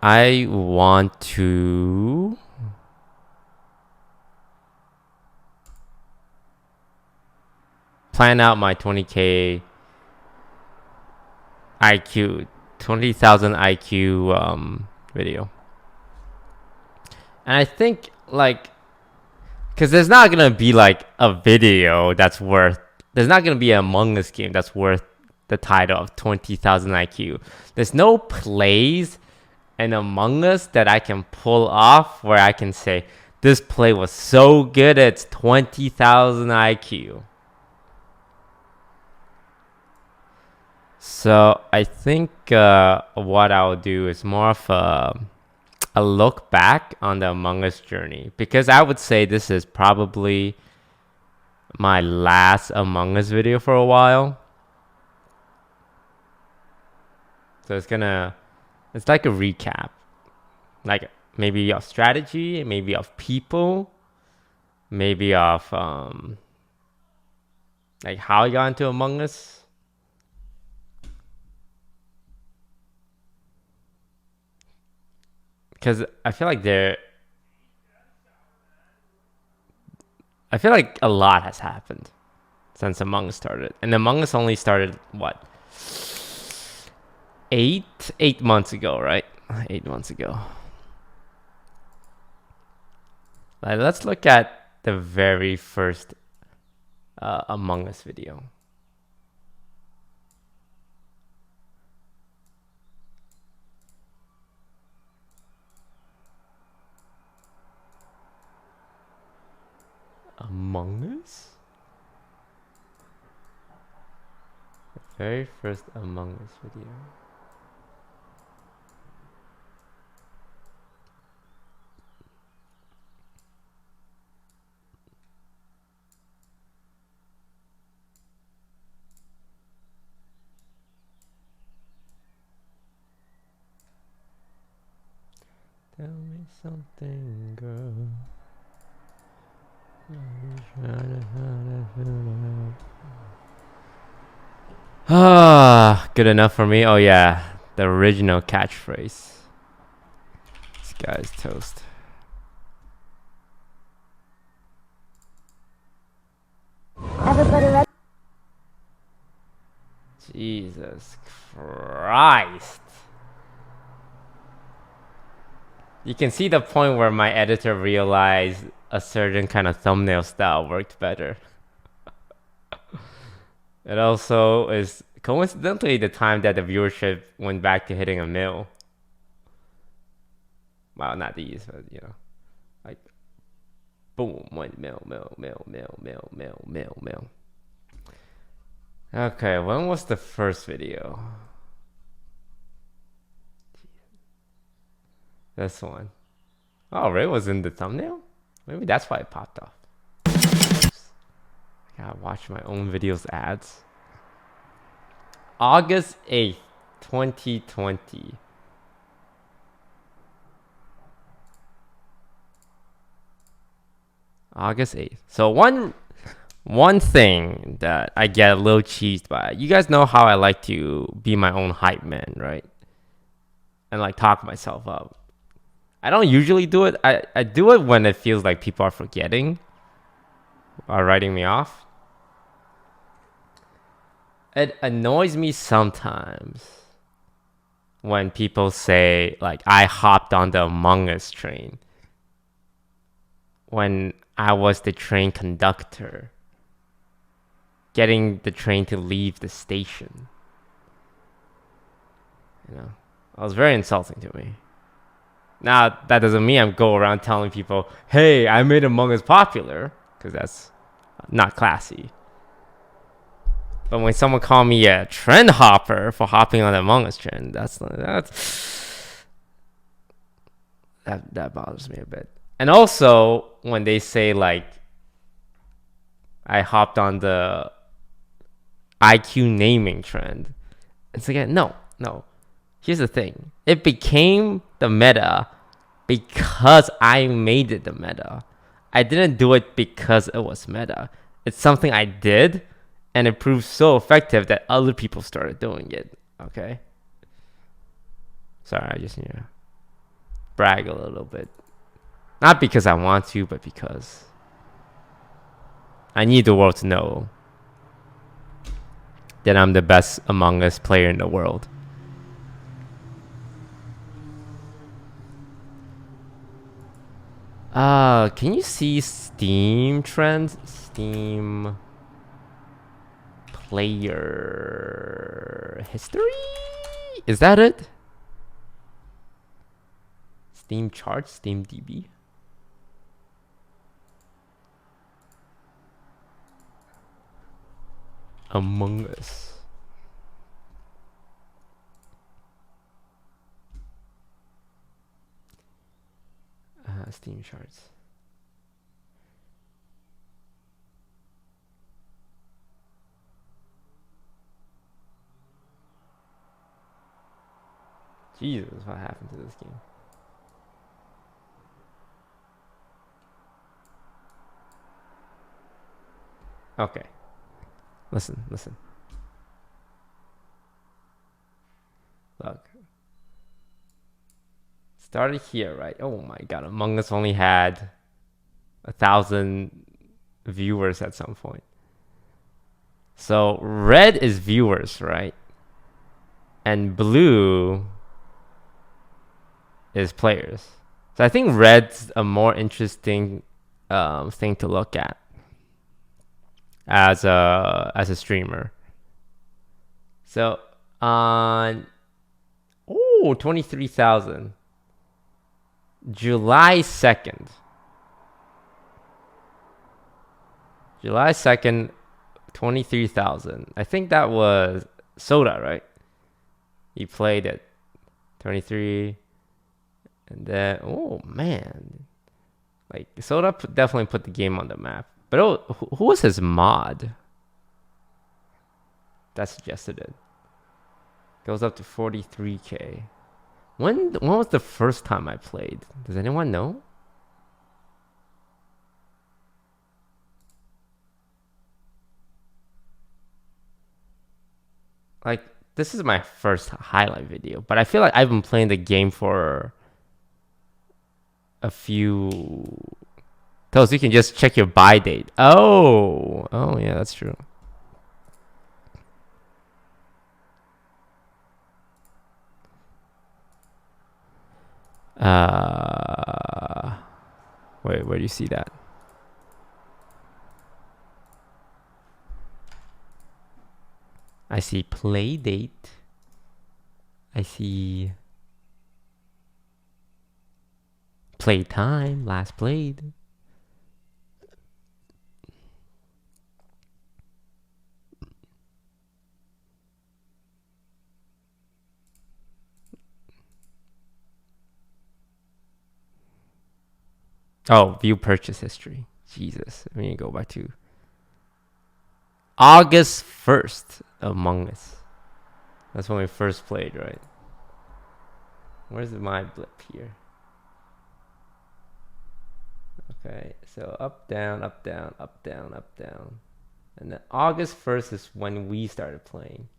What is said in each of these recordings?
I want to plan out my 20k IQ, 20,000 IQ video. And I think like, because there's not gonna be like a video that's worth, there's not gonna be an Among Us game that's worth the title of 20,000 IQ. There's no plays in Among Us that I can pull off where I can say, this play was so good, it's 20,000 IQ. So I think what I'll do is more of a look back on the Among Us journey, because I would say this is probably my last Among Us video for a while. So it's like a recap, like maybe of strategy, maybe of people, maybe of like how I got into Among Us. Because I feel like a lot has happened since Among Us started. And Among Us only started, what? 8 months ago, right? 8 months ago. Let's look at the very first Among Us video. Among Us? The very first Among Us video. Tell me something, girl. Ah, good enough for me. Oh yeah, the original catchphrase. This guy's toast. Everybody ready? Jesus Christ. You can see the point where my editor realized a certain kind of thumbnail style worked better. It also is coincidentally the time that the viewership went back to hitting a mil. Well, not these, but you know, like boom, 1 mil. Okay, when was the first video? This one. Oh, Ray was in the thumbnail? Maybe that's why it popped off. I gotta watch my own videos ads. August 8th, 2020. August 8th. So one thing that I get a little cheesed by, you guys know how I like to be my own hype man, right? And like talk myself up. I don't usually do it. I do it when it feels like people are forgetting or writing me off. It annoys me sometimes when people say like I hopped on the Among Us train when I was the train conductor getting the train to leave the station. You know, it was very insulting to me. Now, that doesn't mean I'm go around telling people, hey, I made Among Us popular, because that's not classy. But when someone called me a trend hopper for hopping on the Among Us trend, that bothers me a bit. And also, when they say, like, I hopped on the IQ naming trend, it's like, no. Here's the thing. It became the meta because I made it the meta. I didn't do it because it was meta. It's something I did, and it proved so effective that other people started doing it. Okay? Sorry, I just, brag a little bit. Not because I want to, but because I need the world to know that I'm the best Among Us player in the world. Can you see Steam trends? Steam player history? Is that it? Steam charts, Steam DB. Among Us. Steam charts. Jesus, what happened to this game? Okay. Listen. Look. Started here, right? Oh my god, Among Us only had 1,000 viewers at some point. So red is viewers, right? And blue is players. So I think red's a more interesting thing to look at as a streamer. So on 23,000. July 2nd. July 2nd, 23,000. I think that was Soda, right? He played it. 23. And then, oh man. Like, Soda definitely put the game on the map. But who was his mod that suggested it? Goes up to 43K. When was the first time I played? Does anyone know? Like, this is my first highlight video, but I feel like I've been playing the game for a few. So you can just check your buy date. Oh yeah, that's true. Wait, where do you see that? I see play date. I see play time, last played. Oh, view purchase history. Jesus. I mean, go back to August 1st, Among Us. That's when we first played, right? Where's my blip here? Okay, so up, down, up, down, up, down, up, down. And then August 1st is when we started playing.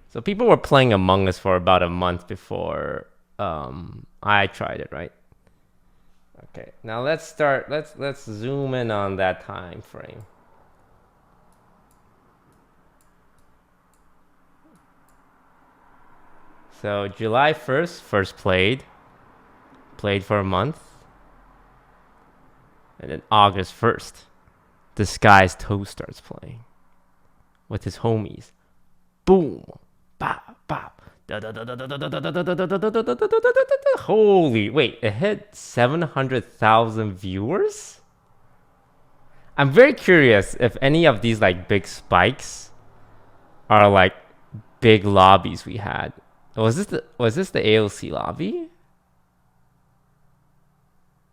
So people were playing Among Us for about a month before I tried it, right? Okay, now let's start. Let's zoom in on that time frame. So July 1st, first played for a month. And then August 1st, Disguised Toast starts playing with his homies. Boom. Bop, bop. Holy, wait, it hit 700,000 viewers? I'm very curious if any of these like big spikes are like big lobbies we had. Was this the AOC lobby?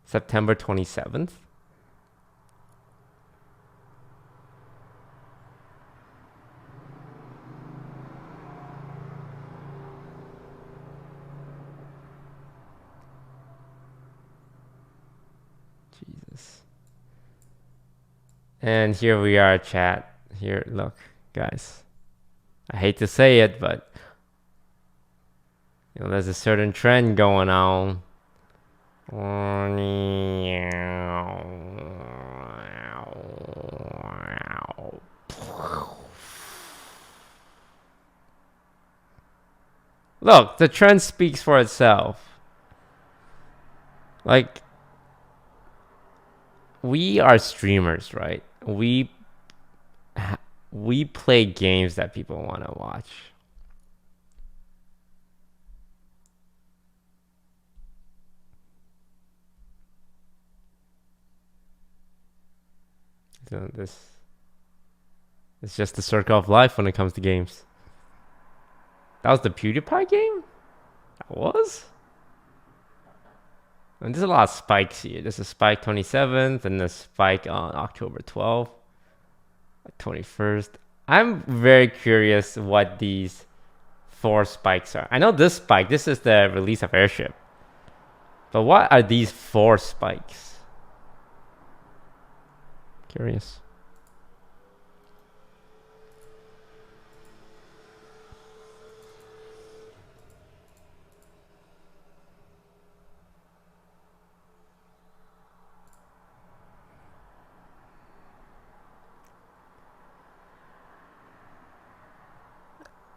September 27th? Jesus. And here we are, chat. Here, look, guys. I hate to say it, but there's a certain trend going on. Look, the trend speaks for itself. Like, we are streamers, right? We play games that people want to watch. So it's just the circle of life when it comes to games. That was the PewDiePie game? That was? And there's a lot of spikes here. There's a spike 27th and a spike on October 12th, 21st. I'm very curious what these 4 spikes are. I know this spike, this is the release of Airship. But what are these 4 spikes? Curious.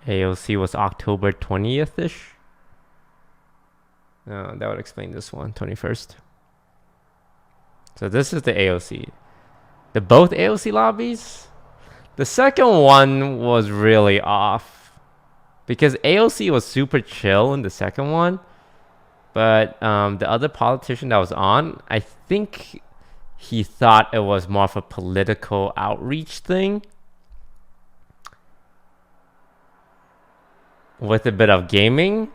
AOC was October 20th-ish. That would explain this one, 21st. So this is the AOC. The both AOC lobbies? The second one was really off. Because AOC was super chill in the second one. But the other politician that was on, I think he thought it was more of a political outreach thing. With a bit of gaming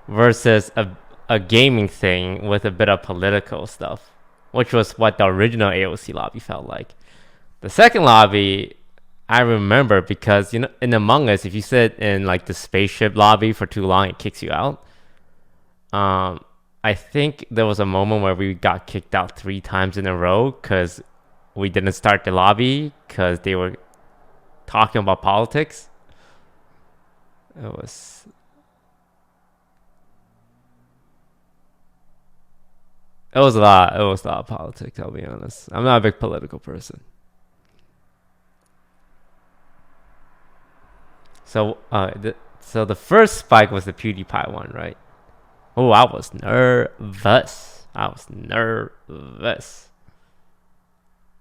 versus a gaming thing with a bit of political stuff, which was what the original AOC lobby felt like. The second lobby, I remember because in Among Us, if you sit in like the spaceship lobby for too long, it kicks you out. I think there was a moment where we got kicked out 3 times in a row because we didn't start the lobby because they were talking about politics. It was a lot. It was a lot of politics. I'll be honest. I'm not a big political person. So, so the first spike was the PewDiePie one, right? Oh, I was nervous.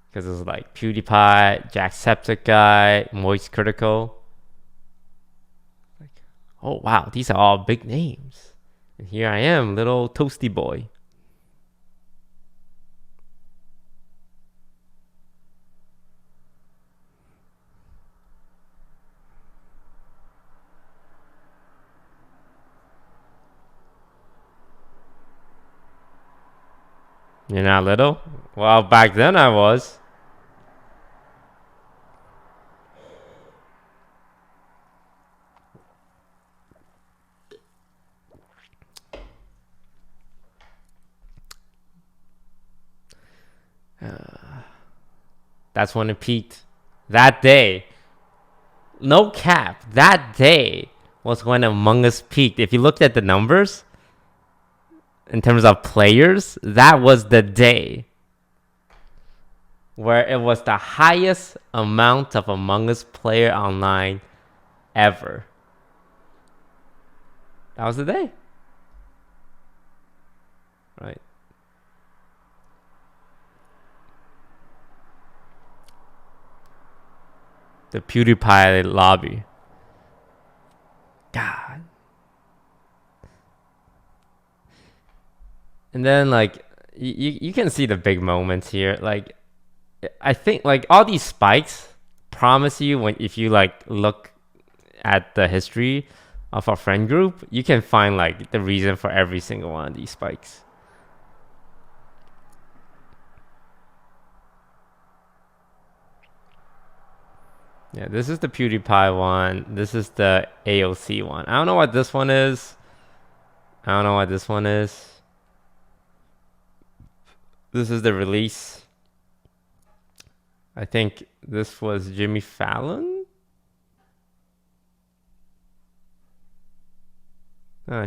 Because it was like PewDiePie, Jacksepticeye, Moist Critical. Like, oh wow, these are all big names. And here I am, little toasty boy. You're not little? Well, back then I was. That's when it peaked. That day. No cap. That day was when Among Us peaked. If you looked at the numbers, in terms of players, that was the day where it was the highest amount of Among Us player online ever. That was the day. Right. The PewDiePie lobby. God. And then like you can see the big moments here. Like I think like all these spikes promise you if you like look at the history of our friend group, you can find like the reason for every single one of these spikes. Yeah, this is the PewDiePie one. This is the AOC one. I don't know what this one is. I don't know what this one is. This is the release. I think this was Jimmy Fallon.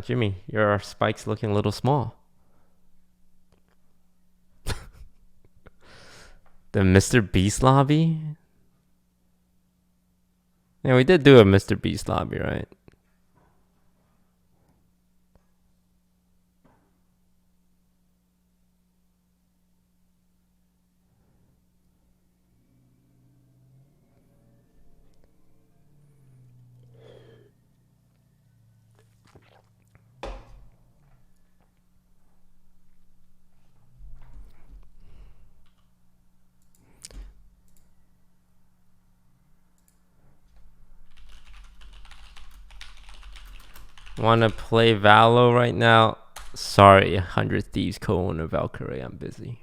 Jimmy, your spike's looking a little small. The Mr. Beast lobby? Yeah, we did do a Mr. Beast lobby, right? Wanna play Valo right now? Sorry, 100 Thieves co-owner Valkyrie, I'm busy.